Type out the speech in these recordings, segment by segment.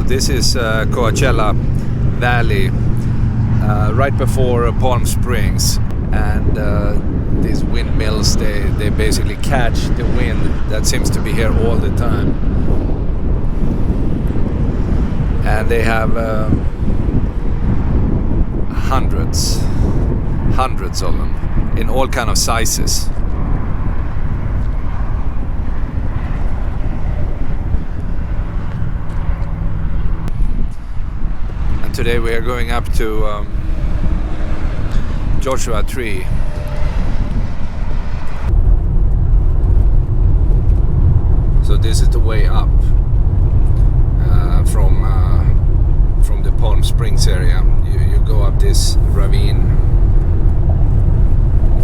this is Coachella Valley, right before Palm Springs, and these windmills, they basically catch the wind that seems to be here all the time, and they have hundreds of them in all kind of sizes. Today we are going up to Joshua Tree. So this is the way up from the Palm Springs area. You go up this ravine,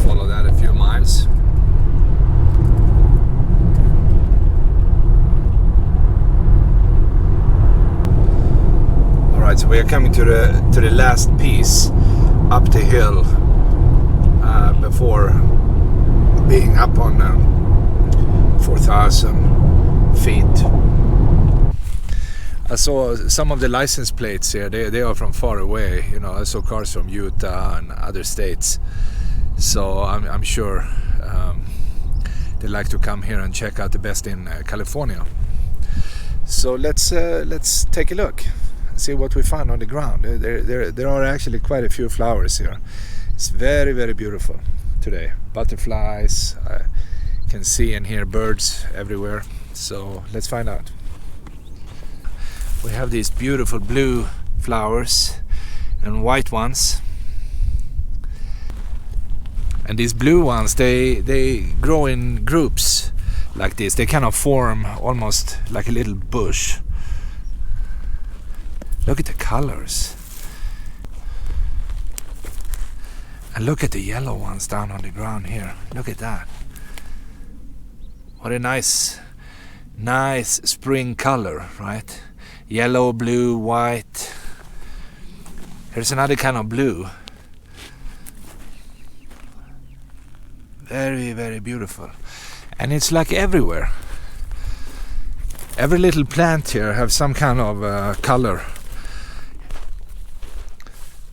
follow that a few miles. So we are coming to the last piece up the hill before being up on 4,000 feet. I saw some of the license plates here. They are from far away. You know, I saw cars from Utah and other states. So I'm sure they like to come here and check out the best in California. So let's take a look. See what we find on the ground. There are actually quite a few flowers here. It's very, very beautiful today. Butterflies, I can see and hear birds everywhere. So let's find out. We have these beautiful blue flowers and white ones. And these blue ones, they grow in groups like this. They kind of form almost like a little bush. Look at the colors. And look at the yellow ones down on the ground here. Look at that. What a nice spring color, right? Yellow, blue, white. Here's another kind of blue. Very, very beautiful. And it's like everywhere. Every little plant here have some kind of color.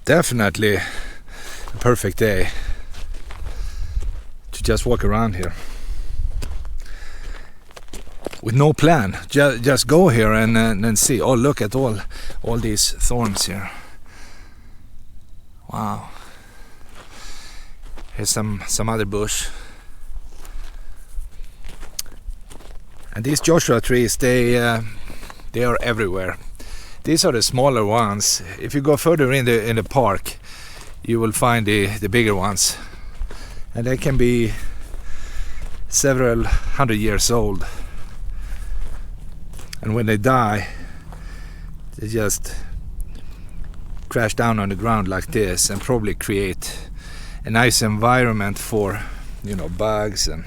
Definitely a perfect day to just walk around here with no plan. Just go here and see. Oh, look at all these thorns here. Wow. Here's some other bush. And these Joshua trees, they are everywhere. These are the smaller ones. If you go further in the park, you will find the bigger ones, and they can be several hundred years old. And when they die, they just crash down on the ground like this, and probably create a nice environment for, you know, bugs and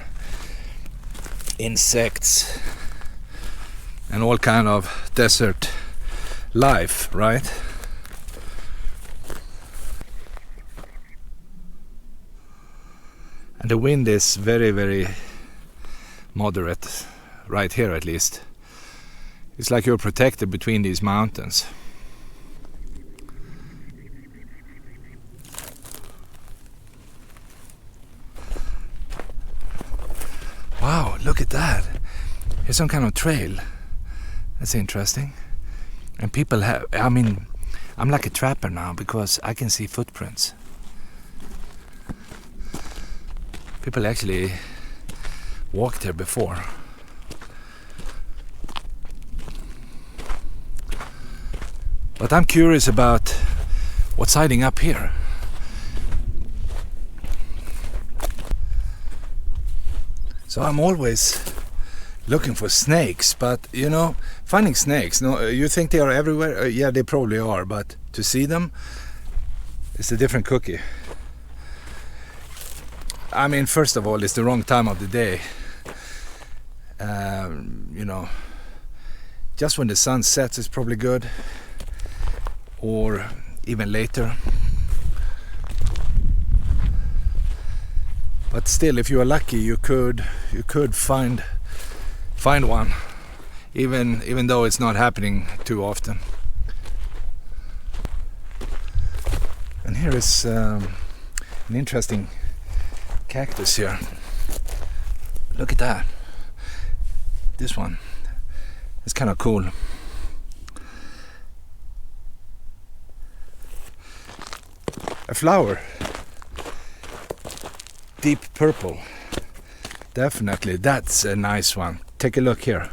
insects and all kind of desert life, right? And the wind is very, very moderate right here, at least. It's like you're protected between these mountains. Wow, look at that. Here's some kind of trail. That's interesting. And people have, I mean, I'm like a trapper now because I can see footprints. People actually walked there before. But I'm curious about what's hiding up here. So I'm always looking for snakes, but you know, finding snakes, no, you think they are everywhere? Yeah, they probably are, but to see them, it's a different cookie. I mean, first of all, it's the wrong time of the day. You know, just when the sun sets is probably good, or even later. But still, if you are lucky, you could find one even though it's not happening too often. And here is an interesting cactus here. Look at that. This one. It's kind of cool. A flower. Deep purple. Definitely. That's a nice one. Take a look here.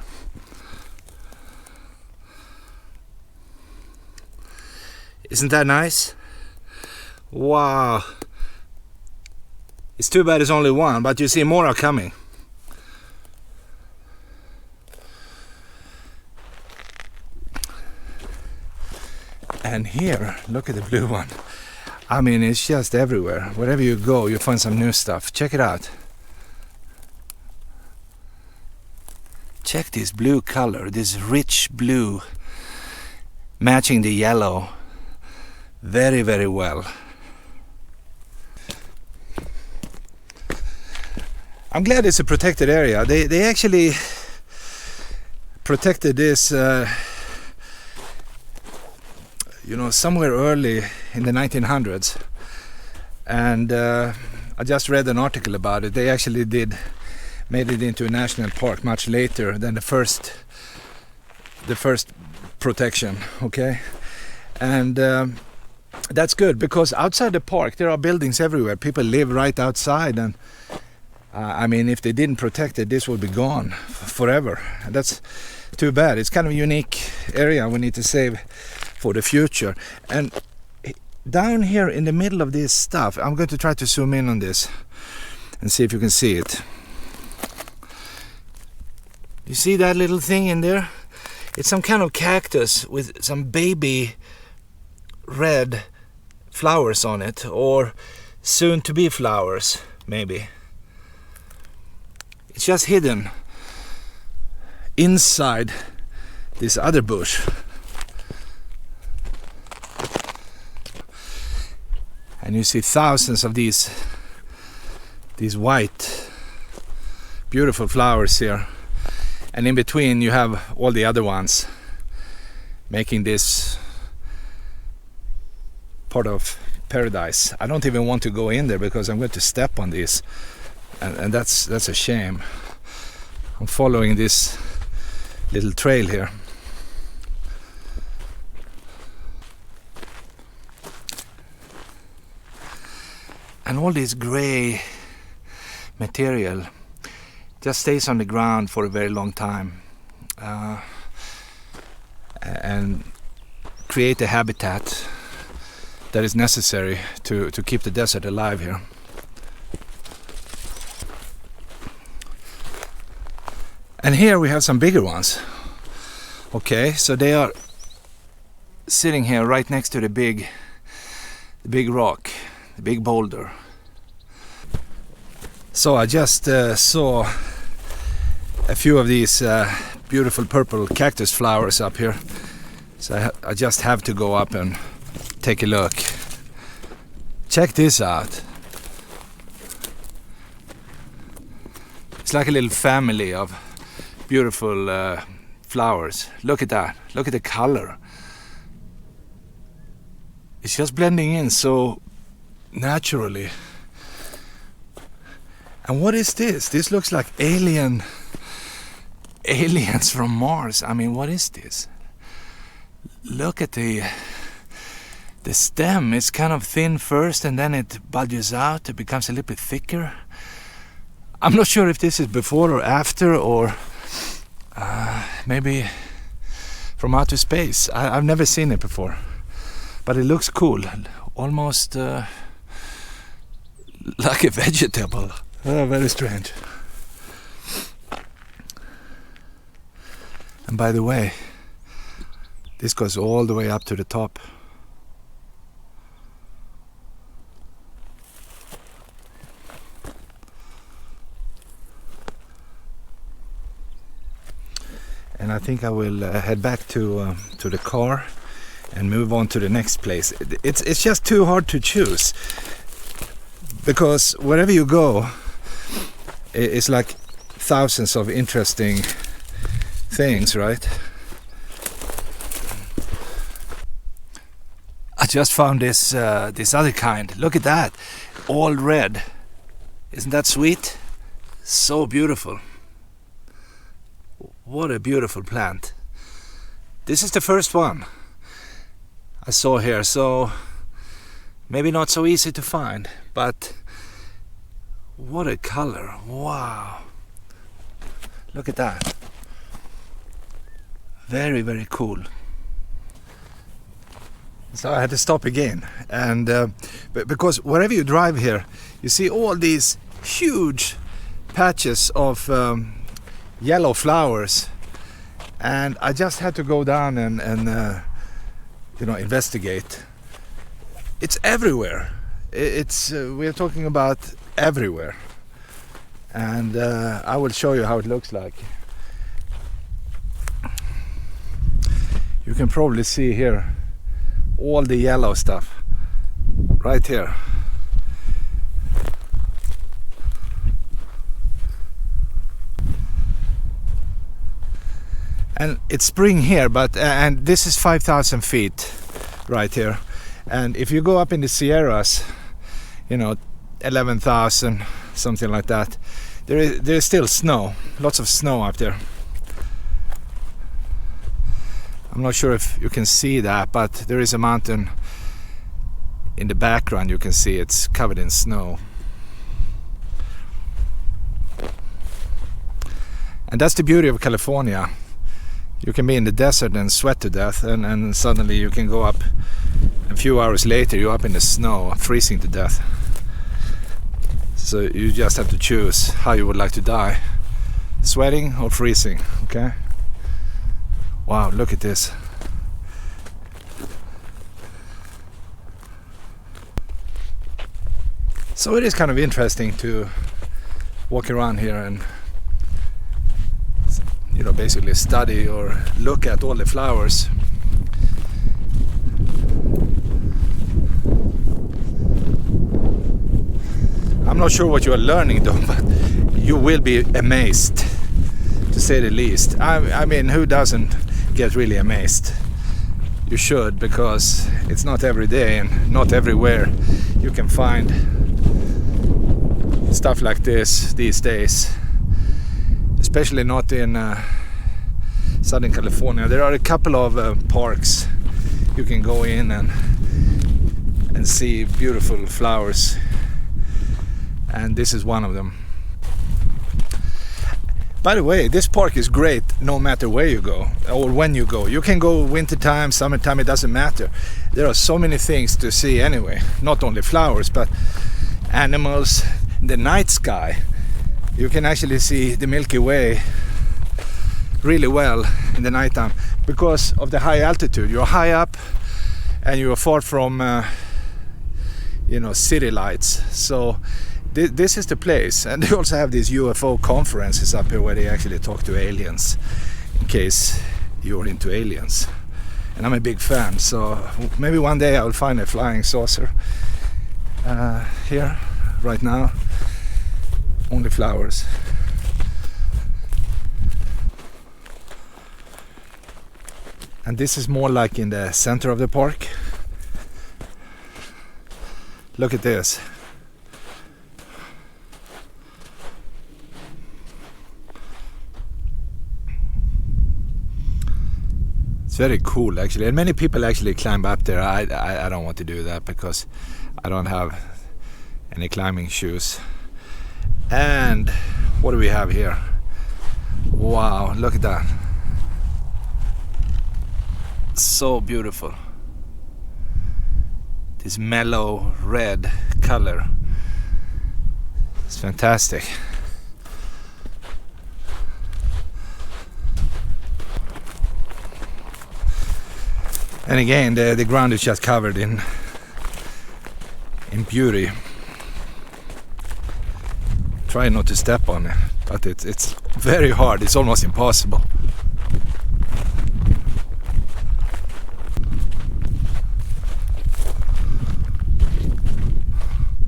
Isn't that nice? Wow. It's too bad it's only one, but you see more are coming. And here, look at the blue one. I mean, it's just everywhere. Wherever you go, you find some new stuff. Check it out. Check this blue color, this rich blue, matching the yellow very, very well. I'm glad it's a protected area. They actually protected this somewhere early in the 1900s, and I just read an article about it. They actually made it into a national park much later than the first protection. Okay, and that's good, because outside the park there are buildings everywhere. People live right outside, and I mean, if they didn't protect it, this would be gone forever. That's too bad. It's kind of a unique area we need to save for the future. And down here in the middle of this stuff, I'm going to try to zoom in on this and see if you can see it. You see that little thing in there? It's some kind of cactus with some baby red flowers on it, or soon to be flowers, maybe. It's just hidden inside this other bush. And you see thousands of these white, beautiful flowers here. And in between you have all the other ones, making this part of paradise. I don't even want to go in there because I'm going to step on these. And that's a shame. I'm following this little trail here. And all this gray material just stays on the ground for a very long time and create a habitat that is necessary to keep the desert alive here. And here we have some bigger ones. Okay, so they are sitting here right next to the big rock, the big boulder. So I just saw a few of these beautiful purple cactus flowers up here. So I just have to go up and take a look. Check this out. It's like a little family of beautiful flowers. Look at that. Look at the color. It's just blending in so naturally. And what is this? This looks like aliens from Mars. I mean, what is this? Look at the stem. It's kind of thin first and then it bulges out. It becomes a little bit thicker. I'm not sure if this is before or after, or maybe from outer space. I've never seen it before, but it looks cool, almost like a vegetable. Very strange. And by the way, this goes all the way up to the top. And I think I will head back to the car and move on to the next place. It's just too hard to choose, because wherever you go, it's like thousands of interesting things, right? I just found this other kind. Look at that, all red. Isn't that sweet? So beautiful. What a beautiful plant. This is the first one I saw here, so maybe not so easy to find, but what a color. Wow. Look at that. Very, very cool. So I had to stop again, and because wherever you drive here, you see all these huge patches of yellow flowers, and I just had to go down and investigate. It's everywhere. It's we're talking about everywhere, and I will show you how it looks like. You can probably see here all the yellow stuff right here. And it's spring here, but and this is 5,000 feet right here. And if you go up in the Sierras, 11,000, something like that, there's still snow, lots of snow up there. I'm not sure if you can see that, but there is a mountain in the background. You can see it's covered in snow. And that's the beauty of California. You can be in the desert and sweat to death, and suddenly you can go up, a few hours later you're up in the snow, freezing to death. So you just have to choose how you would like to die, sweating or freezing, okay? Wow, look at this. So it is kind of interesting to walk around here and basically study or look at all the flowers. I'm not sure what you are learning though, but you will be amazed, to say the least. I mean, who doesn't get really amazed? You should, because it's not every day and not everywhere you can find stuff like this these days, especially not in Southern California. There are a couple of parks you can go in and see beautiful flowers, and this is one of them. By the way, this park is great no matter where you go or when you go. You can go wintertime, summertime, it doesn't matter. There are so many things to see anyway. Not only flowers, but animals, the night sky. You can actually see the Milky Way really well in the nighttime because of the high altitude. You're high up and you're far from city lights. So this is the place. And they also have these UFO conferences up here where they actually talk to aliens, in case you're into aliens. And I'm a big fan, so maybe one day I'll find a flying saucer. Here right now only flowers. And this is more like in the center of the park. Look at this. It's very cool actually, and many people actually climb up there. I don't want to do that because I don't have any climbing shoes. And what do we have here? Wow, look at that. So beautiful. This mellow red color. It's fantastic. And again, the ground is just covered in beauty. Try not to step on it, but it's very hard. It's almost impossible.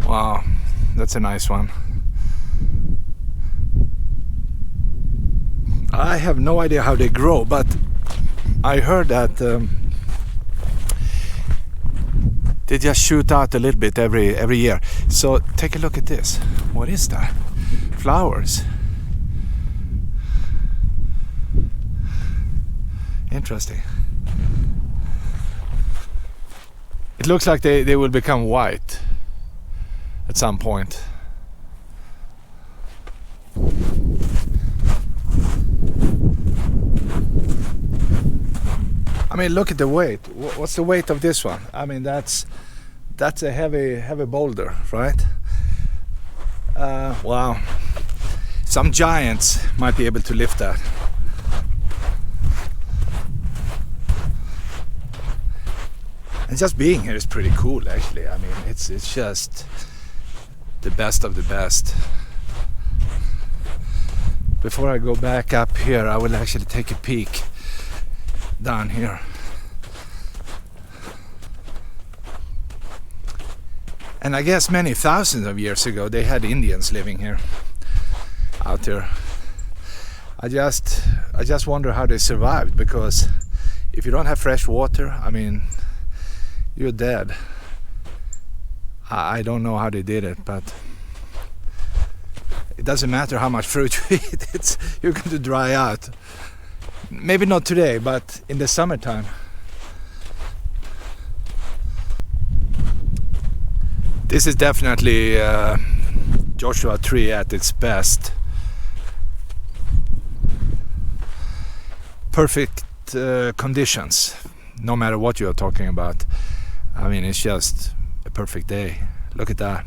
Wow, that's a nice one. I have no idea how they grow, but I heard that they just shoot out a little bit every year. So take a look at this. What is that? Flowers. Interesting. It looks like they will become white at some point. I mean, look at the weight. What's the weight of this one? I mean, that's a heavy boulder, right? Wow. Some giants might be able to lift that. And just being here is pretty cool, actually. I mean, it's just the best of the best. Before I go back up here, I will actually take a peek down here. And I guess many thousands of years ago they had Indians living here, out there. I just wonder how they survived, because if you don't have fresh water, I mean, you're dead. I don't know how they did it, but it doesn't matter how much fruit you eat, you're going to dry out. Maybe not today, but in the summertime. This is definitely Joshua tree at its best. Perfect conditions, no matter what you are talking about. I mean, it's just a perfect day. Look at that.